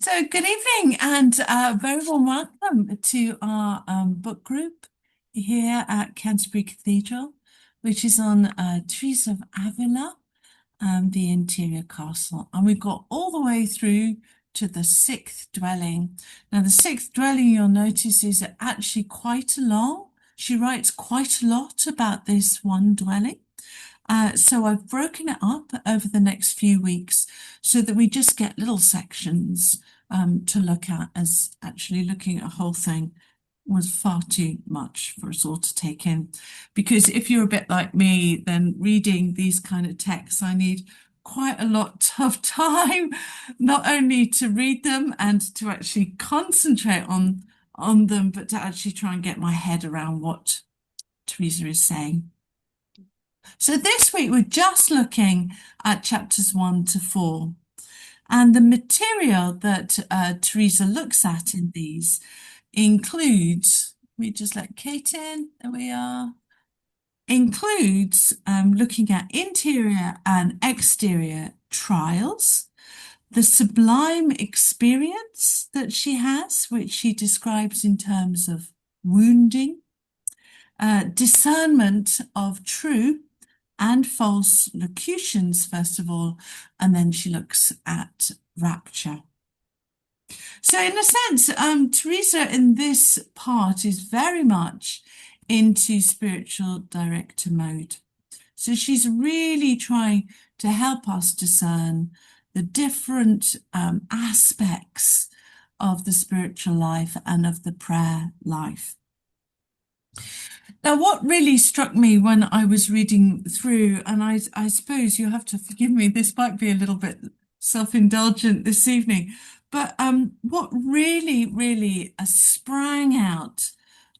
So, good evening and very warm welcome to our book group here at Canterbury Cathedral, which is on Teresa of Avila and the interior castle. And we've got all the way through to the sixth dwelling. Now, the sixth dwelling, you'll notice, is actually quite long. She writes quite a lot about this one dwelling. So I've broken it up over the next few weeks so that we just get little sections to look at, as actually looking at a whole thing was far too much for us all to take in. Because if you're a bit like me, then reading these kind of texts, I need quite a lot of time, not only to read them and to actually concentrate on them, but to actually try and get my head around what Teresa is saying. So this week we're just looking at chapters 1 to 4. And the material that Teresa looks at in these includes, we just let Kate in, there we are, includes looking at interior and exterior trials, the sublime experience that she has, which she describes in terms of wounding, discernment of true and false locutions, first of all, and then she looks at rapture. So in a sense, Teresa in this part is very much into spiritual director mode. So she's really trying to help us discern the different aspects of the spiritual life and of the prayer life. Now, what really struck me when I was reading through, and I suppose you have to forgive me, this might be a little bit self-indulgent this evening, but what really sprang out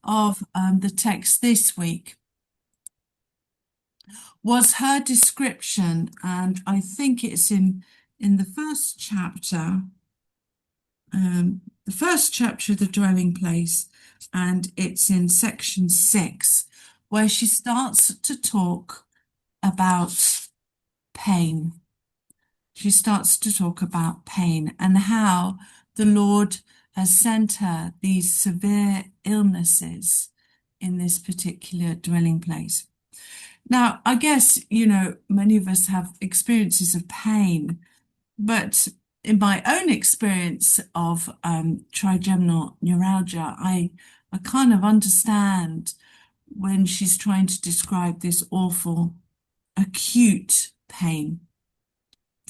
of the text this week was her description, and I think it's in the first chapter, of the dwelling place, and it's in section 6, where she starts to talk about pain. She starts to talk about pain and how the Lord has sent her these severe illnesses in this particular dwelling place. Now, I guess, many of us have experiences of pain, but in my own experience of trigeminal neuralgia, I kind of understand when she's trying to describe this awful acute pain,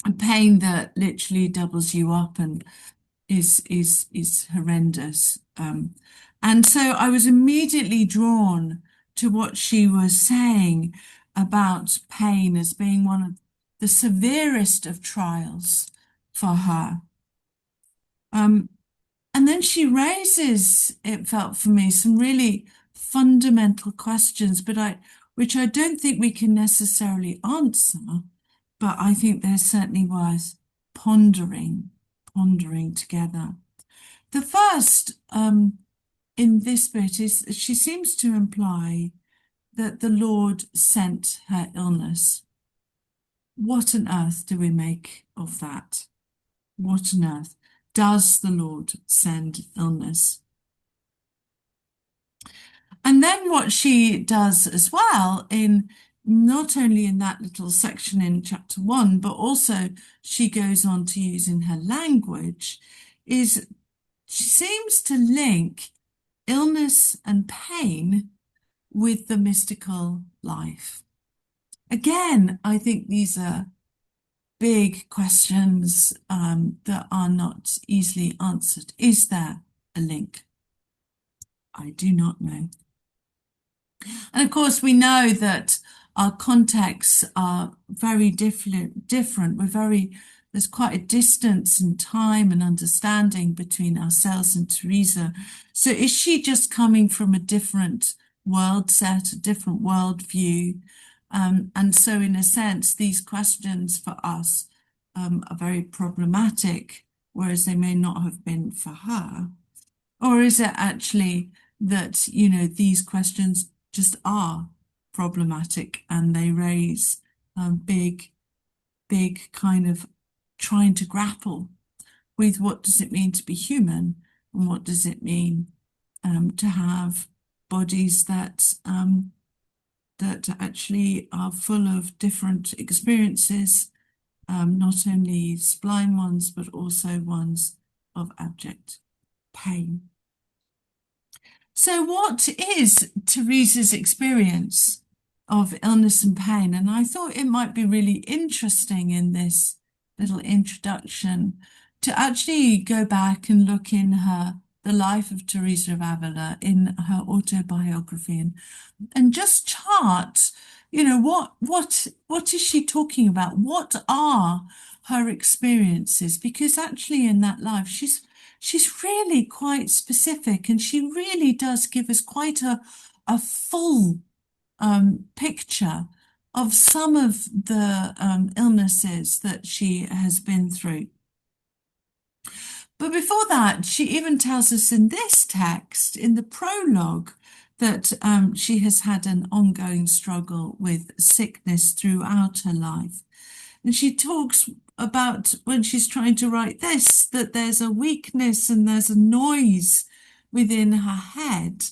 a pain that literally doubles you up and is horrendous. And so I was immediately drawn to what she was saying about pain as being one of the severest of trials for her. And then she raises, it felt for me, some really fundamental questions, which I don't think we can necessarily answer, but I think they're certainly worth pondering together. The first in this bit is she seems to imply that the Lord sent her illness. What on earth do we make of that? What on earth does the Lord send illness? And then what she does as well, in not only in that little section in chapter 1, but also she goes on to use in her language, is she seems to link illness and pain with the mystical life. Again, I think these are big questions that are not easily answered. Is there a link? I do not know. And of course, we know that our contexts are very different. There's quite a distance in time and understanding between ourselves and Teresa. So is she just coming from a different world set, a different world view? And so in a sense, these questions for us are very problematic, whereas they may not have been for her. Or is it actually that, these questions just are problematic and they raise big kind of trying to grapple with what does it mean to be human and what does it mean to have bodies that actually are full of different experiences, not only sublime ones, but also ones of abject pain. So what is Teresa's experience of illness and pain? And I thought it might be really interesting in this little introduction to actually go back and look in the life of Teresa of Avila in her autobiography and just chart, what is she talking about? What are her experiences? Because actually in that life, she's really quite specific, and she really does give us quite a full picture of some of the illnesses that she has been through. But before that, she even tells us in this text, in the prologue, that she has had an ongoing struggle with sickness throughout her life. And she talks about, when she's trying to write this, that there's a weakness and there's a noise within her head.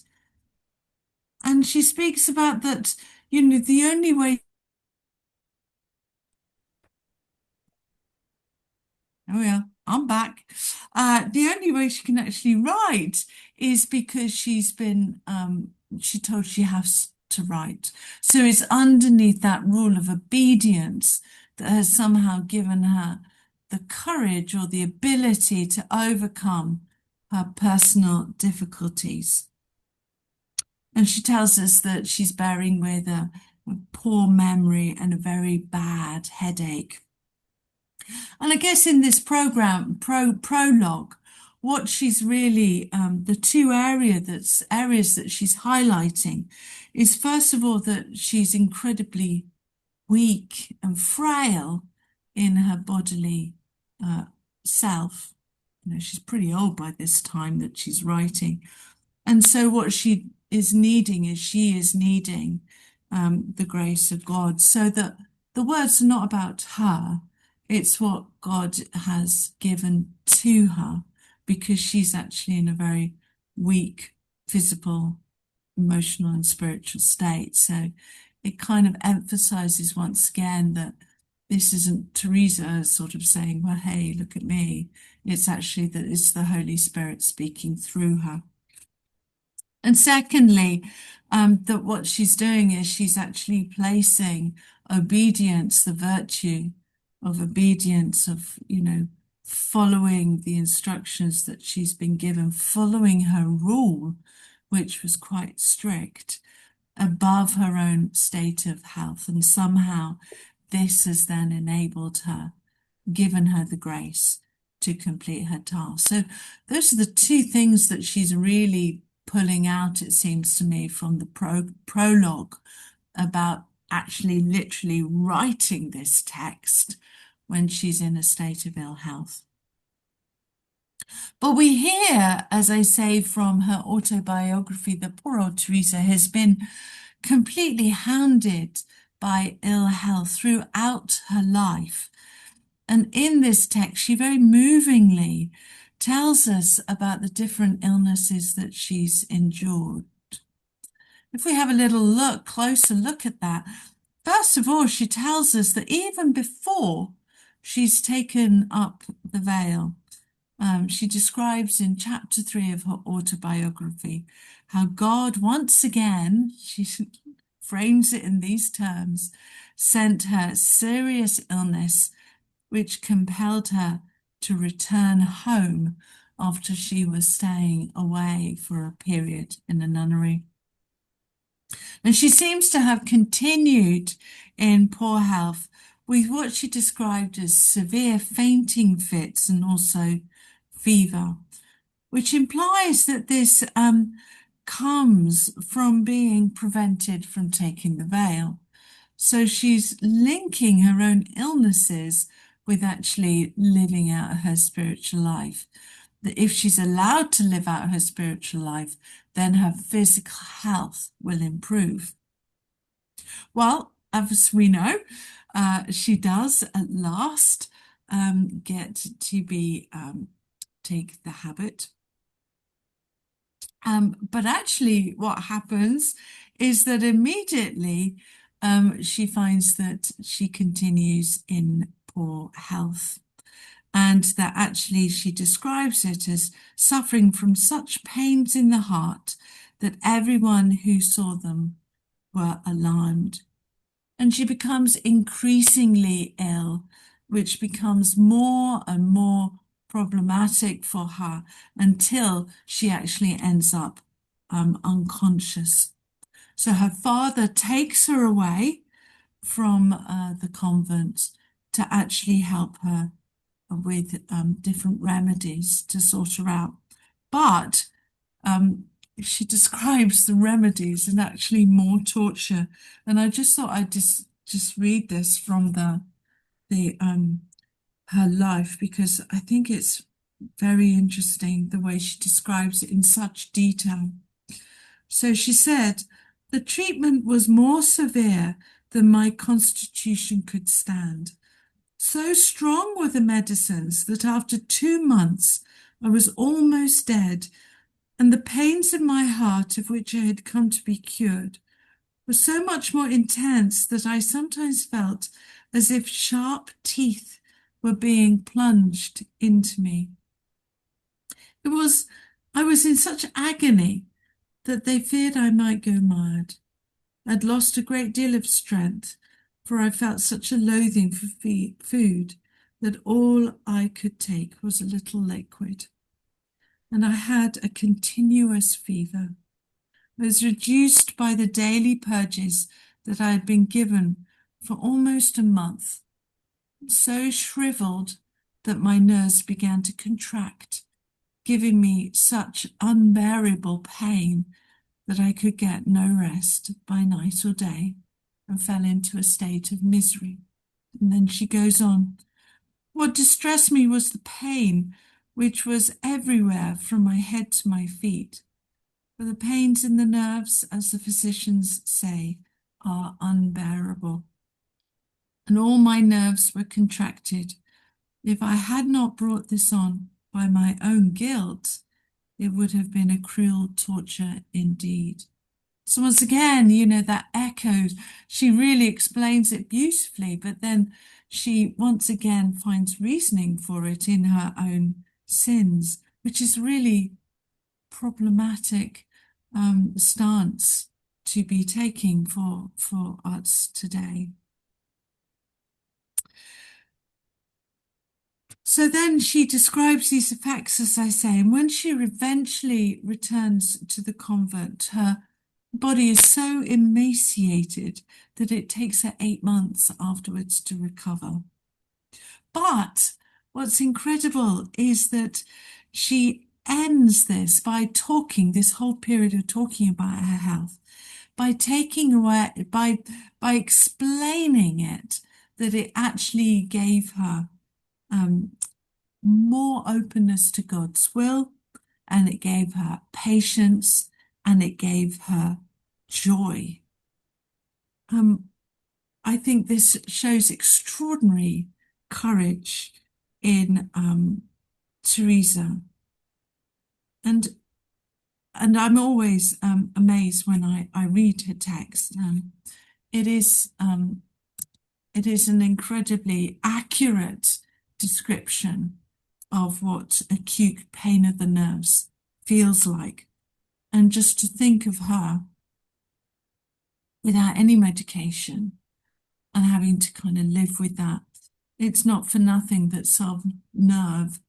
And she speaks about that, the only way. Oh yeah, I'm back. The only way she can actually write is because she told she has to write. So it's underneath that rule of obedience that has somehow given her the courage or the ability to overcome her personal difficulties. And she tells us that she's bearing with a poor memory and a very bad headache. And I guess in this prologue, what she's really, the two areas that she's highlighting is, first of all, that she's incredibly weak and frail in her bodily self. She's pretty old by this time that she's writing. And so what she is needing the grace of God, so that the words are not about her. It's what God has given to her, because she's actually in a very weak physical, emotional, and spiritual state. So it kind of emphasizes once again that this isn't Teresa sort of saying, well, hey, look at me. It's actually that it's the Holy Spirit speaking through her. And secondly, that what she's doing is she's actually placing obedience, the virtue of obedience, of, following the instructions that she's been given, following her rule, which was quite strict, above her own state of health. And somehow this has then enabled her, given her the grace to complete her task. So those are the two things that she's really pulling out, it seems to me, from the prologue about actually literally writing this text when she's in a state of ill health. But we hear, as I say, from her autobiography, that poor old Teresa has been completely hounded by ill health throughout her life. And in this text, she very movingly tells us about the different illnesses that she's endured. If we have a closer look at that, first of all, she tells us that even before she's taken up the veil, she describes in chapter 3 of her autobiography how God once again, she frames it in these terms, sent her serious illness, which compelled her to return home after she was staying away for a period in a nunnery. And she seems to have continued in poor health with what she described as severe fainting fits and also fever, which implies that this comes from being prevented from taking the veil. So she's linking her own illnesses with actually living out her spiritual life. That if she's allowed to live out her spiritual life, then her physical health will improve. Well, as we know, she does at last get to be take the habit. But actually, what happens is that immediately she finds that she continues in poor health, and that actually she describes it as suffering from such pains in the heart that everyone who saw them were alarmed. And she becomes increasingly ill, which becomes more and more problematic for her until she actually ends up unconscious. So her father takes her away from the convent to actually help her with different remedies to sort her out. But she describes the remedies and actually more torture. And I just thought I'd just read this from the her life, because I think it's very interesting the way she describes it in such detail. So she said, the treatment was more severe than my constitution could stand. So strong were the medicines that after 2 months I was almost dead, and the pains in my heart, of which I had come to be cured, were so much more intense that I sometimes felt as if sharp teeth were being plunged into me. I was in such agony that they feared I might go mad. I'd lost a great deal of strength, for I felt such a loathing for food that all I could take was a little liquid. And I had a continuous fever. I was reduced by the daily purges that I had been given for almost a month, so shriveled that my nerves began to contract, giving me such unbearable pain that I could get no rest by night or day, and fell into a state of misery. And then she goes on, what distressed me was the pain, which was everywhere from my head to my feet. For the pains in the nerves, as the physicians say, are unbearable. And all my nerves were contracted. If I had not brought this on by my own guilt, it would have been a cruel torture indeed. So once again, that echoes, she really explains it beautifully, but then she once again finds reasoning for it in her own sins, which is really problematic stance to be taking for us today. So then she describes these effects, as I say, and when she eventually returns to the convent, her body is so emaciated that it takes her 8 months afterwards to recover. But what's incredible is that she ends this by talking, this whole period of talking about her health, by taking away, by explaining it, that it actually gave her more openness to God's will, and it gave her patience, and it gave her joy. I think this shows extraordinary courage in Teresa, and I'm always amazed when I read her text. It is an incredibly accurate description of what acute pain of the nerves feels like. And just to think of her without any medication and having to kind of live with that. It's not for nothing that nerve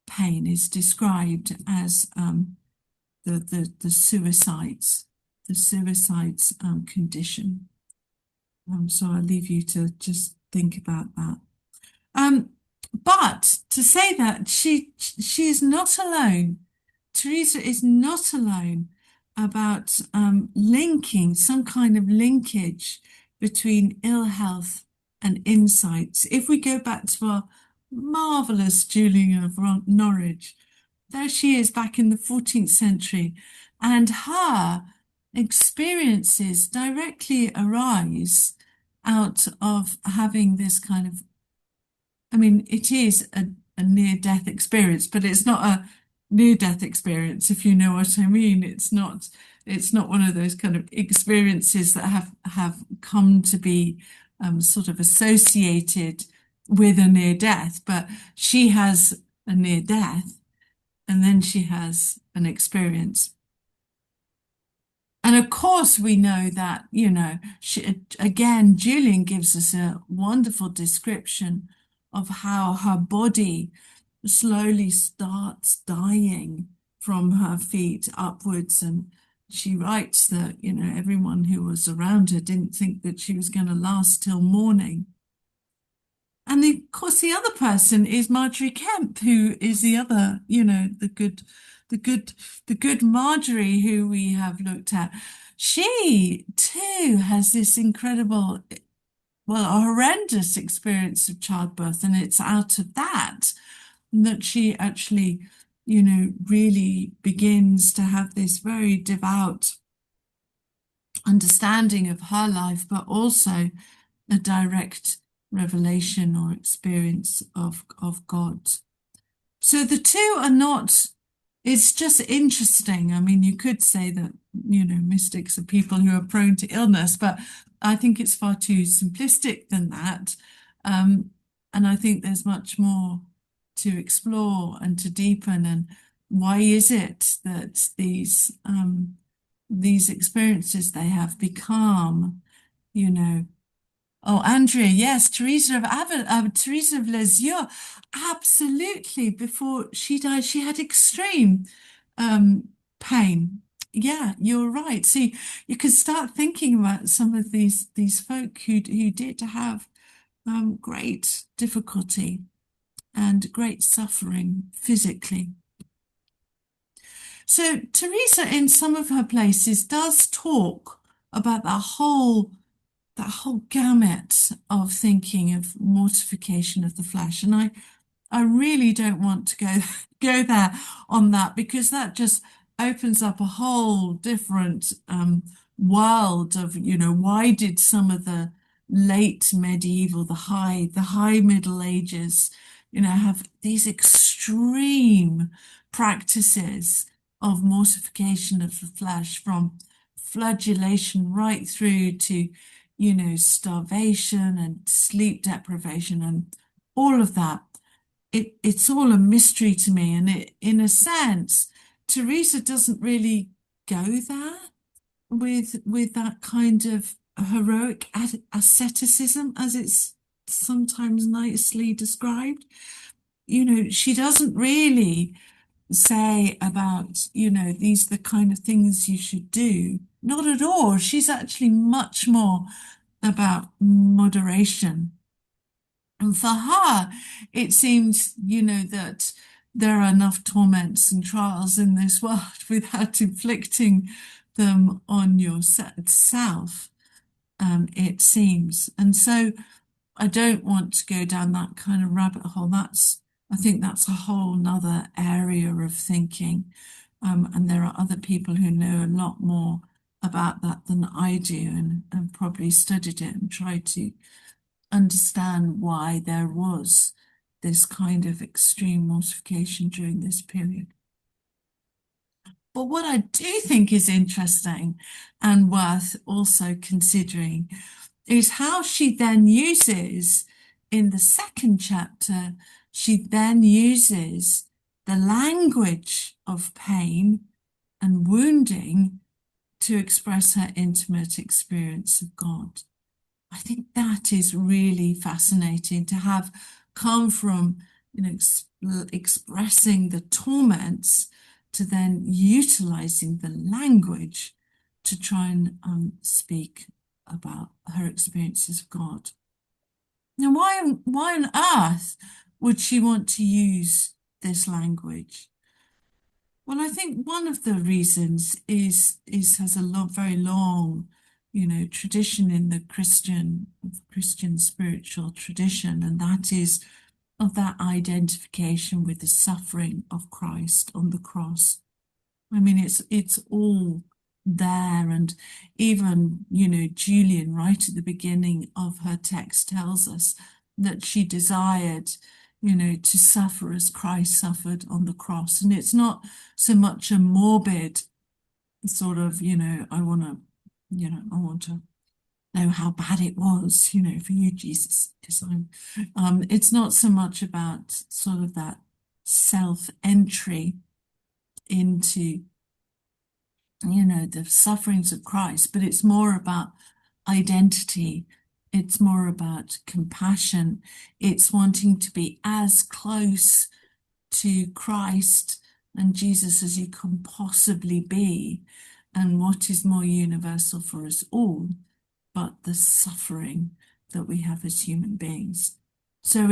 pain is described as the suicides condition. So I'll leave you to just think about that. But to say that she is not alone. Teresa is not alone about linking some kind of linkage between ill health and insights. If we go back to our marvelous Julian of Norwich, there she is back in the 14th century, and her experiences directly arise out of having this kind of, it is a near-death experience, but it's not a near-death experience, if you know what I mean. It's not one of those kind of experiences that have come to be sort of associated with a near death, but she has a near death and then she has an experience. And of course, we know that, again, Julian gives us a wonderful description of how her body slowly starts dying from her feet upwards. And she writes that, everyone who was around her didn't think that she was going to last till morning. And of course, the other person is Marjorie Kemp, who is the other, the good, the good Marjorie who we have looked at. She too has this incredible, well, a horrendous experience of childbirth, and it's out of that she actually, really begins to have this very devout understanding of her life, but also a direct revelation or experience of God. So the two are not, it's just interesting. I mean, you could say that, mystics are people who are prone to illness, but I think it's far too simplistic than that. And I think there's much more to explore and to deepen. And why is it that these experiences they have become, Oh, Andrea, yes, Teresa of Avila, Teresa of Lisieux, absolutely. Before she died, she had extreme pain. Yeah, you're right. See, you can start thinking about some of these folk who did have great difficulty and great suffering physically. So Teresa, in some of her places, does talk about that whole gamut of thinking of mortification of the flesh. And I really don't want to go there on that, because that just opens up a whole different world of, why did some of the late medieval, the high Middle Ages, have these extreme practices of mortification of the flesh, from flagellation right through to, starvation and sleep deprivation and all of that. It's all a mystery to me. And in a sense, Teresa doesn't really go there with that kind of heroic asceticism, as it's sometimes nicely described. She doesn't really say about, these are the kind of things you should do. Not at all. She's actually much more about moderation. And for her, it seems, that there are enough torments and trials in this world without inflicting them on yourself, it seems. And so I don't want to go down that kind of rabbit hole. I think that's a whole nother area of thinking. And there are other people who know a lot more about that than I do, and probably studied it and tried to understand why there was this kind of extreme mortification during this period. But what I do think is interesting and worth also considering is how she then uses, in the second chapter, she then uses the language of pain and wounding to express her intimate experience of God. I think that is really fascinating, to have come from, expressing the torments to then utilizing the language to try and speak about her experiences of God. Now, why on earth would she want to use this language? Well, I think one of the reasons has a very long, tradition in the Christian spiritual tradition, and that is of that identification with the suffering of Christ on the cross. I mean, it's all there, and even, Julian, right at the beginning of her text, tells us that she desired, to suffer as Christ suffered on the cross. And it's not so much a morbid sort of, I want to know how bad it was, for you, Jesus, because it's not so much about sort of that self-entry into, the sufferings of Christ, but it's more about identity. It's more about compassion. It's wanting to be as close to Christ and Jesus as you can possibly be. And what is more universal for us all but the suffering that we have as human beings. So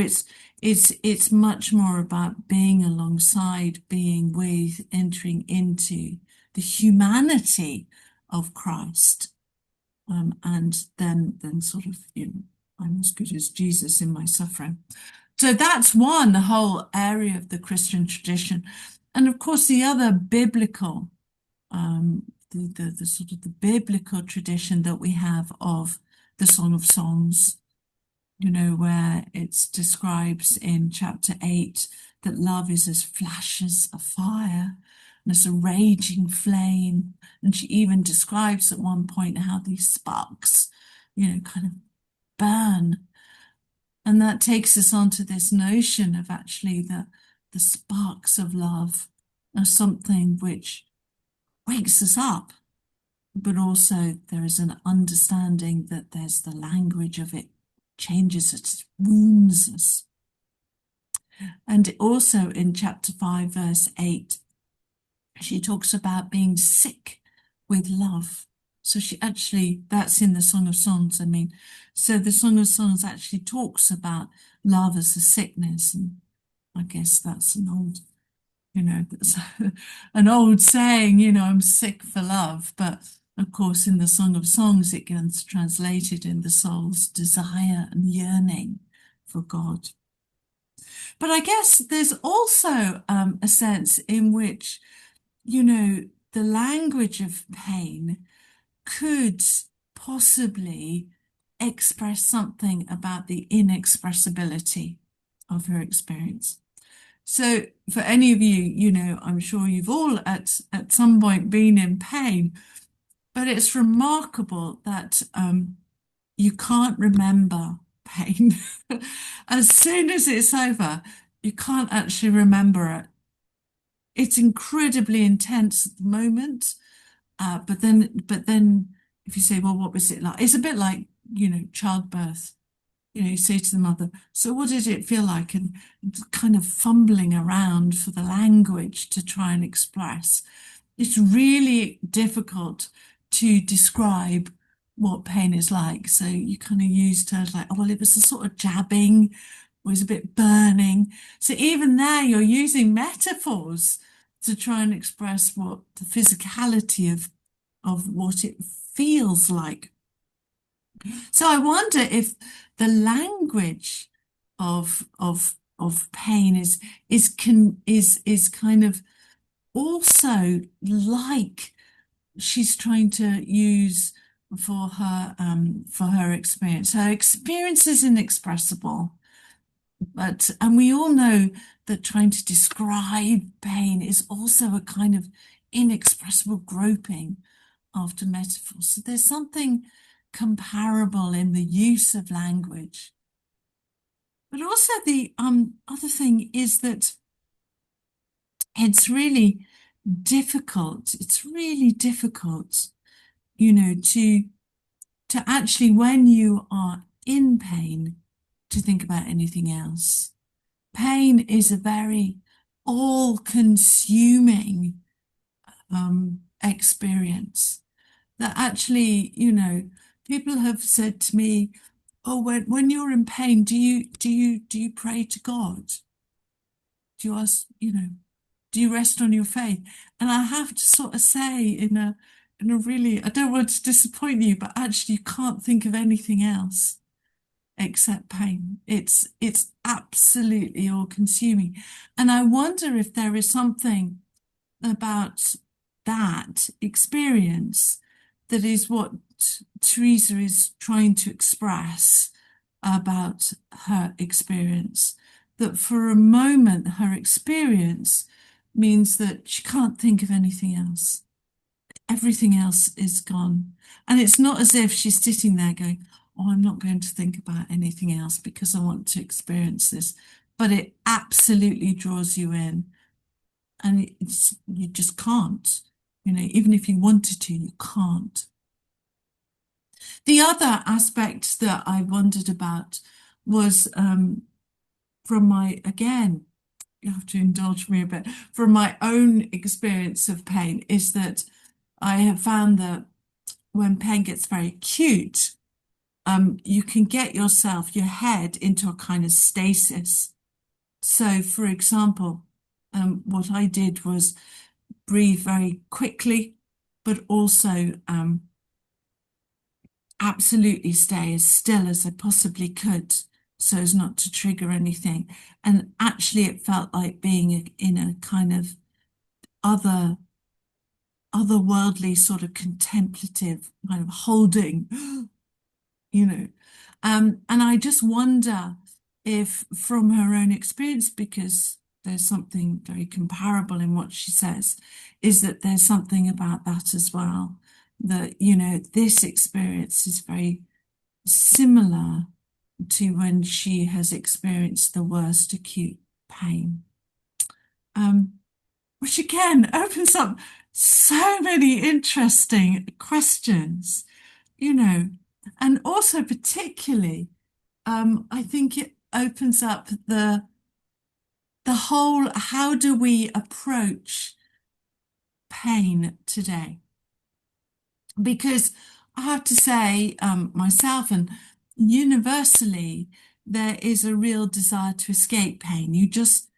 it's much more about being alongside, being with, entering into the humanity of Christ, and then sort of, I'm as good as Jesus in my suffering. So that's one whole area of the Christian tradition. And of course, the other biblical, the sort of the biblical tradition that we have of the Song of Songs, where it describes in chapter 8 that love is as flashes of fire and as a raging flame. And she even describes at one point how these sparks, kind of burn. And that takes us on to this notion of actually the sparks of love are something which wakes us up, but also there is an understanding that there's the language of it changes us, wounds us. And also in chapter 5, verse 8, she talks about being sick with love. So that's in the Song of Songs, So the Song of Songs actually talks about love as a sickness. And I guess that's an old, that's an old saying, I'm sick for love. But of course, in the Song of Songs, it gets translated in the soul's desire and yearning for God. But I guess there's also a sense in which, the language of pain could possibly express something about the inexpressibility of her experience. So for any of you, I'm sure you've all at some point been in pain, but it's remarkable that you can't remember pain. As soon as it's over, you can't actually remember it. It's incredibly intense at the moment, but then if you say, well, what was it like? It's a bit like, childbirth. You say to the mother, so what did it feel like? And kind of fumbling around for the language to try and express. It's really difficult to describe what pain is like. So you kind of use terms like, oh, well, it was a sort of jabbing, it was a bit burning. So even there, you're using metaphors to try and express what the physicality of what it feels like. So I wonder if the language of pain is kind of also like she's trying to use for her experience. Her experience is inexpressible, and we all know that trying to describe pain is also a kind of inexpressible groping after metaphor. So there's something comparable in the use of language. But also the other thing is that it's really difficult. It's really difficult, to actually, when you are in pain, to think about anything else. Pain is a very all-consuming experience that actually, people have said to me, oh, when you're in pain, do you pray to God? Do you ask, do you rest on your faith? And I have to sort of say in a really, I don't want to disappoint you, but actually you can't think of anything else except pain. It's absolutely all-consuming. And I wonder if there is something about that experience that is what Teresa is trying to express about her experience, that for a moment her experience means that she can't think of anything else. Everything else is gone. And it's not as if she's sitting there going, oh, I'm not going to think about anything else because I want to experience this. But it absolutely draws you in. And you just can't. Even if you wanted to, you can't. The other aspect that I wondered about was from again, you have to indulge me a bit, from my own experience of pain, is that I have found that when pain gets very acute, you can get your head into a kind of stasis. So, for example, what I did was breathe very quickly, but also absolutely stay as still as I possibly could so as not to trigger anything. And actually, it felt like being in a kind of otherworldly sort of contemplative kind of holding, And I just wonder if from her own experience, because there's something very comparable in what she says, is that there's something about that as well, that, this experience is very similar to when she has experienced the worst acute pain. Which again opens up so many interesting questions, and also particularly, I think it opens up the whole, how do we approach pain today? Because I have to say, myself and universally, there is a real desire to escape pain. You just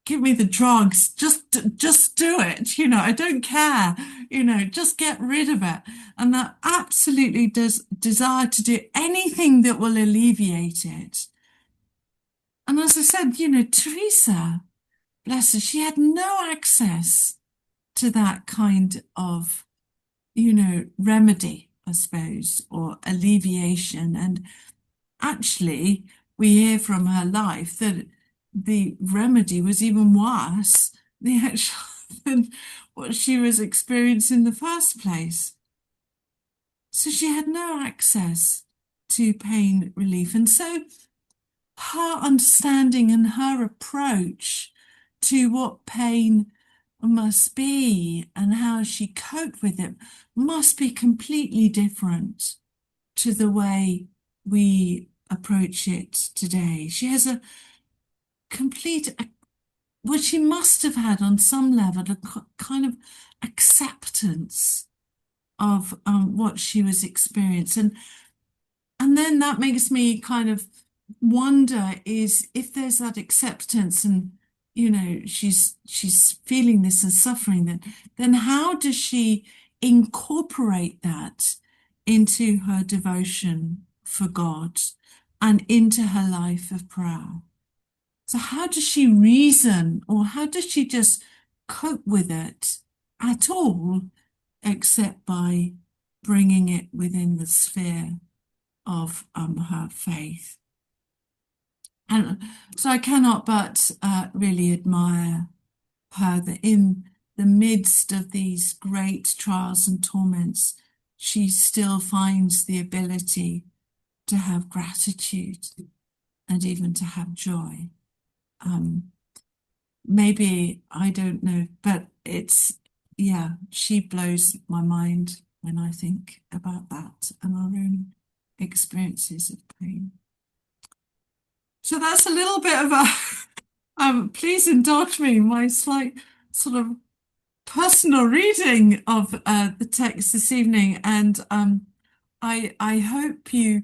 give me the drugs, just do it. I don't care, just get rid of it. And that absolutely does desire to do anything that will alleviate it. And as I said, Teresa, bless her, she had no access to that kind of, remedy, I suppose, or alleviation. And actually, we hear from her life that the remedy was even worse than what she was experiencing in the first place. So she had no access to pain relief. And so her understanding and her approach to what pain must be and how she coped with it must be completely different to the way we approach it today. She has a complete, what she must have had on some level, a kind of acceptance of what she was experiencing. And then that makes me kind of wonder is if there's that acceptance and, she's feeling this and suffering, then how does she incorporate that into her devotion for God and into her life of prayer? So how does she reason, or how does she just cope with it at all, except by bringing it within the sphere of her faith? And so I cannot but really admire her, that in the midst of these great trials and torments, she still finds the ability to have gratitude and even to have joy. Maybe, I don't know, but she blows my mind when I think about that and our own experiences of pain. So that's a little bit of a, please indulge me, my slight sort of personal reading of the text this evening. And I hope you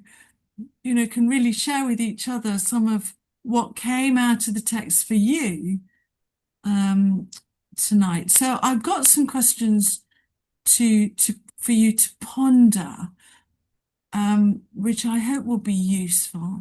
can really share with each other some of what came out of the text for you tonight. So I've got some questions for you to ponder, which I hope will be useful.